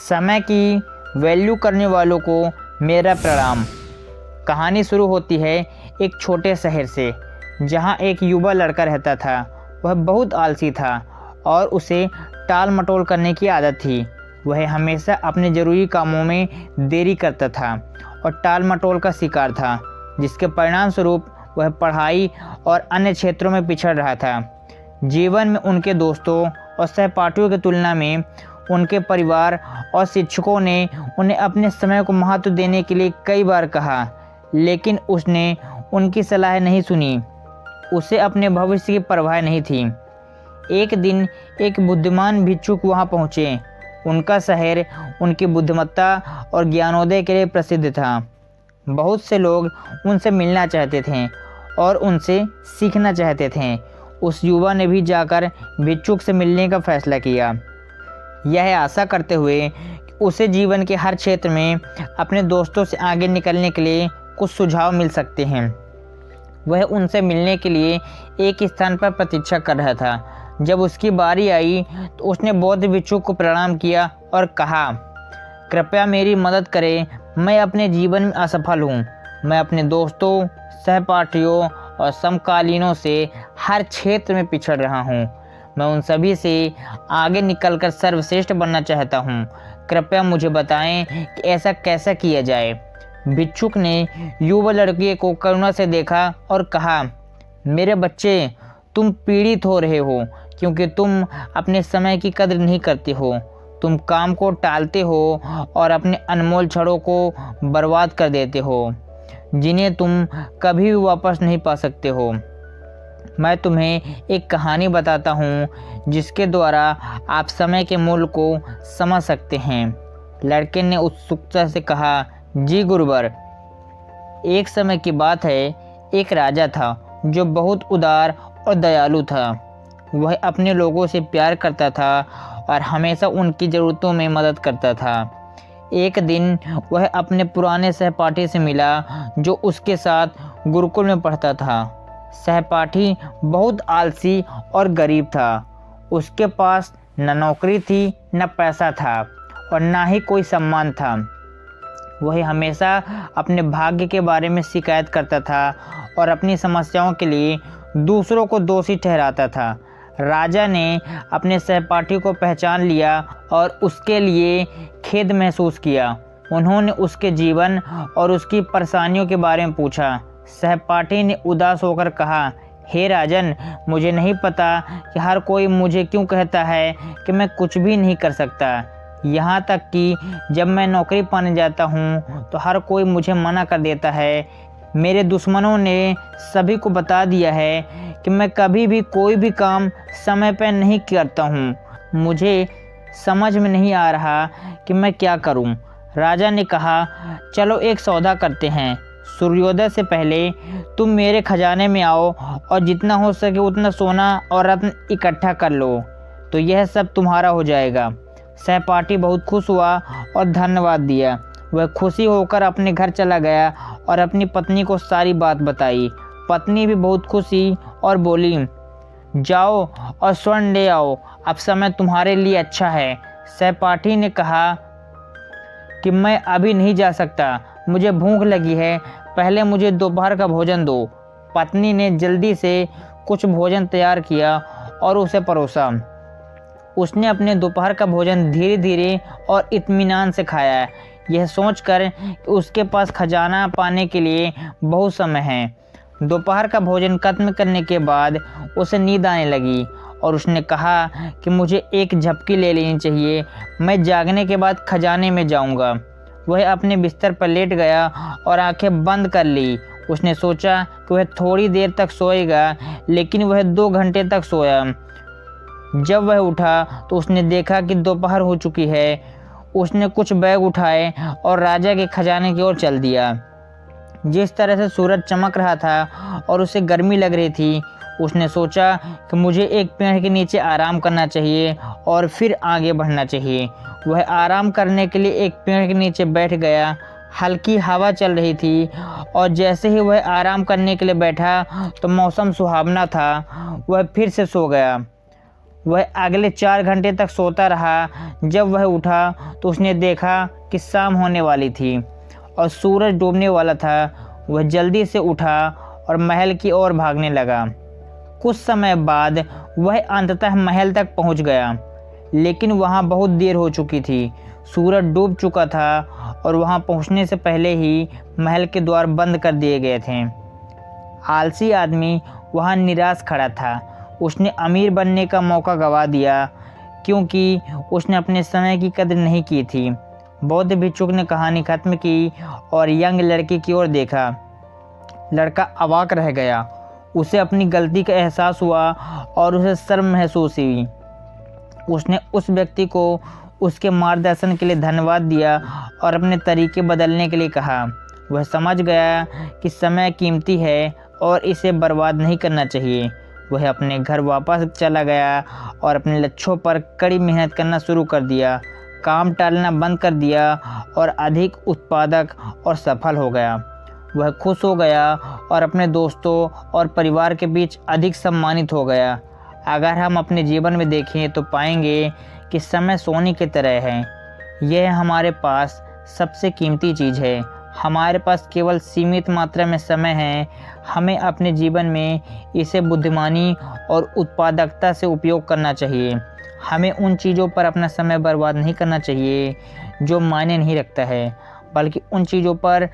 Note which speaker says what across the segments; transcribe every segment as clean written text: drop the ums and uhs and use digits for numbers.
Speaker 1: समय की वैल्यू करने वालों को मेरा प्रणाम। कहानी शुरू होती है एक छोटे शहर से, जहां एक युवा लड़का रहता था। वह बहुत आलसी था और उसे टाल मटोल करने की आदत थी। वह हमेशा अपने ज़रूरी कामों में देरी करता था और टाल मटोल का शिकार था, जिसके परिणाम स्वरूप वह पढ़ाई और अन्य क्षेत्रों में पिछड़ रहा था। जीवन में उनके दोस्तों और सहपाठियों की तुलना में उनके परिवार और शिक्षकों ने उन्हें अपने समय को महत्व देने के लिए कई बार कहा, लेकिन उसने उनकी सलाह नहीं सुनी। उसे अपने भविष्य की परवाह नहीं थी। एक दिन एक बुद्धिमान भिक्षुक वहां पहुंचे। उनका शहर उनकी बुद्धिमत्ता और ज्ञानोदय के लिए प्रसिद्ध था। बहुत से लोग उनसे मिलना चाहते थे और उनसे सीखना चाहते थे। उस युवा ने भी जाकर भिक्षुक से मिलने का फैसला किया, यह आशा करते हुए कि उसे जीवन के हर क्षेत्र में अपने दोस्तों से आगे निकलने के लिए कुछ सुझाव मिल सकते हैं। वह उनसे मिलने के लिए एक स्थान पर प्रतीक्षा कर रहा था। जब उसकी बारी आई तो उसने बौद्ध भिक्षुक को प्रणाम किया और कहा, कृपया मेरी मदद करें, मैं अपने जीवन में असफल हूँ। मैं अपने दोस्तों, सहपाठियों और समकालीनों से हर क्षेत्र में पिछड़ रहा हूँ। मैं उन सभी से आगे निकलकर सर्वश्रेष्ठ बनना चाहता हूँ। कृपया मुझे बताएं कि ऐसा कैसा किया जाए। भिक्षुक ने युवा लड़के को करुणा से देखा और कहा, मेरे बच्चे, तुम पीड़ित हो रहे हो क्योंकि तुम अपने समय की कदर नहीं करते हो। तुम काम को टालते हो और अपने अनमोल क्षणों को बर्बाद कर देते हो, जिन्हें तुम कभी भी वापस नहीं पा सकते हो। मैं तुम्हें एक कहानी बताता हूँ जिसके द्वारा आप समय के मूल्य को समझ सकते हैं। लड़के ने उत्सुकता से कहा, जी गुरुवर। एक समय की बात है, एक राजा था जो बहुत उदार और दयालु था। वह अपने लोगों से प्यार करता था और हमेशा उनकी ज़रूरतों में मदद करता था। एक दिन वह अपने पुराने सहपाठी से मिला जो उसके साथ गुरुकुल में पढ़ता था। सहपाठी बहुत आलसी और गरीब था। उसके पास न नौकरी थी, न पैसा था और न ही कोई सम्मान था। वह हमेशा अपने भाग्य के बारे में शिकायत करता था और अपनी समस्याओं के लिए दूसरों को दोषी ठहराता था। राजा ने अपने सहपाठी को पहचान लिया और उसके लिए खेद महसूस किया। उन्होंने उसके जीवन और उसकी परेशानियों के बारे में पूछा। सहपाठी ने उदास होकर कहा, हे राजन, मुझे नहीं पता कि हर कोई मुझे क्यों कहता है कि मैं कुछ भी नहीं कर सकता। यहाँ तक कि जब मैं नौकरी पाने जाता हूँ तो हर कोई मुझे मना कर देता है। मेरे दुश्मनों ने सभी को बता दिया है कि मैं कभी भी कोई भी काम समय पर नहीं करता हूँ। मुझे समझ में नहीं आ रहा कि मैं क्या करूँ। राजा ने कहा, चलो एक सौदा करते हैं। सूर्योदय से पहले तुम मेरे खजाने में आओ और जितना हो सके उतना सोना और रत्न इकट्ठा कर लो, तो यह सब तुम्हारा हो जाएगा। सहपाठी बहुत खुश हुआ और धन्यवाद दिया। वह खुशी होकर अपने घर चला गया और अपनी पत्नी को सारी बात बताई। पत्नी भी बहुत खुशी और बोली, जाओ और स्वर्ण ले आओ, अब समय तुम्हारे लिए अच्छा है। सहपाठी ने कहा कि मैं अभी नहीं जा सकता, मुझे भूख लगी है, पहले मुझे दोपहर का भोजन दो। पत्नी ने जल्दी से कुछ भोजन तैयार किया और उसे परोसा। उसने अपने दोपहर का भोजन धीरे धीरे और इत्मीनान से खाया, यह सोचकर कि उसके पास खजाना पाने के लिए बहुत समय है। दोपहर का भोजन खत्म करने के बाद उसे नींद आने लगी और उसने कहा कि मुझे एक झपकी ले लेनी चाहिए, मैं जागने के बाद खजाने में जाऊंगा। वह अपने बिस्तर पर लेट गया और आंखें बंद कर ली। उसने सोचा कि वह थोड़ी देर तक सोएगा, लेकिन वह 2 घंटे तक सोया। जब वह उठा तो उसने देखा कि दोपहर हो चुकी है। उसने कुछ बैग उठाए और राजा के खजाने की ओर चल दिया। जिस तरह से सूरज चमक रहा था और उसे गर्मी लग रही थी, उसने सोचा कि मुझे एक पेड़ के नीचे आराम करना चाहिए और फिर आगे बढ़ना चाहिए। वह आराम करने के लिए एक पेड़ के नीचे बैठ गया। हल्की हवा चल रही थी और जैसे ही वह आराम करने के लिए बैठा तो मौसम सुहावना था। वह फिर से सो गया। वह अगले 4 घंटे तक सोता रहा। जब वह उठा तो उसने देखा कि शाम होने वाली थी और सूरज डूबने वाला था। वह जल्दी से उठा और महल की ओर भागने लगा। कुछ समय बाद वह अंततः महल तक पहुंच गया, लेकिन वहां बहुत देर हो चुकी थी। सूरज डूब चुका था और वहां पहुंचने से पहले ही महल के द्वार बंद कर दिए गए थे। आलसी आदमी वहां निराश खड़ा था। उसने अमीर बनने का मौका गंवा दिया क्योंकि उसने अपने समय की कदर नहीं की थी। बौद्ध भिक्षुक ने कहानी खत्म की और यंग लड़के की ओर देखा। लड़का अवाक रह गया। उसे अपनी गलती का एहसास हुआ और उसे शर्म महसूस हुई। उसने उस व्यक्ति को उसके मार्गदर्शन के लिए धन्यवाद दिया और अपने तरीके बदलने के लिए कहा। वह समझ गया कि समय कीमती है और इसे बर्बाद नहीं करना चाहिए। वह अपने घर वापस चला गया और अपने लक्ष्यों पर कड़ी मेहनत करना शुरू कर दिया। काम टालना बंद कर दिया और अधिक उत्पादक और सफल हो गया। वह खुश हो गया और अपने दोस्तों और परिवार के बीच अधिक सम्मानित हो गया। अगर हम अपने जीवन में देखें तो पाएंगे कि समय सोने की तरह है। यह हमारे पास सबसे कीमती चीज़ है। हमारे पास केवल सीमित मात्रा में समय है। हमें अपने जीवन में इसे बुद्धिमानी और उत्पादकता से उपयोग करना चाहिए। हमें उन चीज़ों पर अपना समय बर्बाद नहीं करना चाहिए जो मायने नहीं रखता है, बल्कि उन चीज़ों पर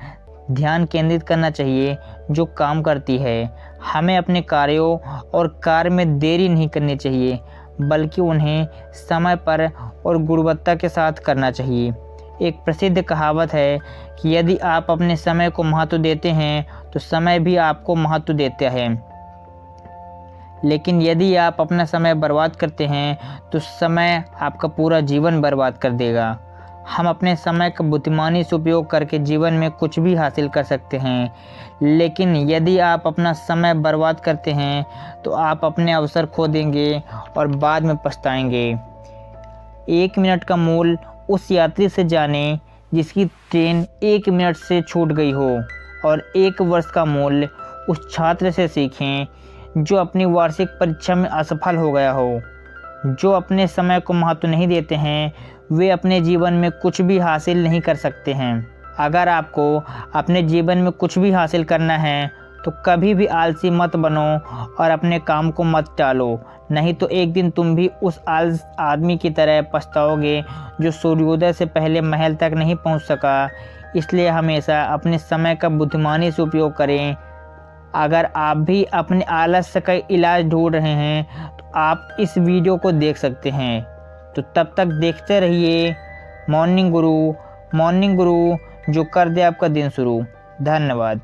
Speaker 1: ध्यान केंद्रित करना चाहिए जो काम करती है। हमें अपने कार्यों और कार्य में देरी नहीं करनी चाहिए, बल्कि उन्हें समय पर और गुणवत्ता के साथ करना चाहिए। एक प्रसिद्ध कहावत है कि यदि आप अपने समय को महत्व देते हैं तो समय भी आपको महत्व देता है, लेकिन यदि आप अपना समय बर्बाद करते हैं तो समय आपका पूरा जीवन बर्बाद कर देगा। हम अपने समय का बुद्धिमानी से उपयोग करके जीवन में कुछ भी हासिल कर सकते हैं, लेकिन यदि आप अपना समय बर्बाद करते हैं तो आप अपने अवसर खो देंगे और बाद में पछताएंगे। 1 मिनट का मूल्य उस यात्री से जाने जिसकी ट्रेन 1 मिनट से छूट गई हो, और 1 वर्ष का मूल्य उस छात्र से सीखें जो अपनी वार्षिक परीक्षा में असफल हो गया हो। जो अपने समय को महत्व नहीं देते हैं वे अपने जीवन में कुछ भी हासिल नहीं कर सकते हैं। अगर आपको अपने जीवन में कुछ भी हासिल करना है तो कभी भी आलसी मत बनो और अपने काम को मत टालो, नहीं तो एक दिन तुम भी उस आलस आदमी की तरह पछताओगे जो सूर्योदय से पहले महल तक नहीं पहुंच सका। इसलिए हमेशा अपने समय का बुद्धिमानी से उपयोग करें। अगर आप भी अपने आलस्य का इलाज ढूंढ रहे हैं तो आप इस वीडियो को देख सकते हैं। तो तब तक देखते रहिए मॉर्निंग गुरु जो कर दे आपका दिन शुरू। धन्यवाद।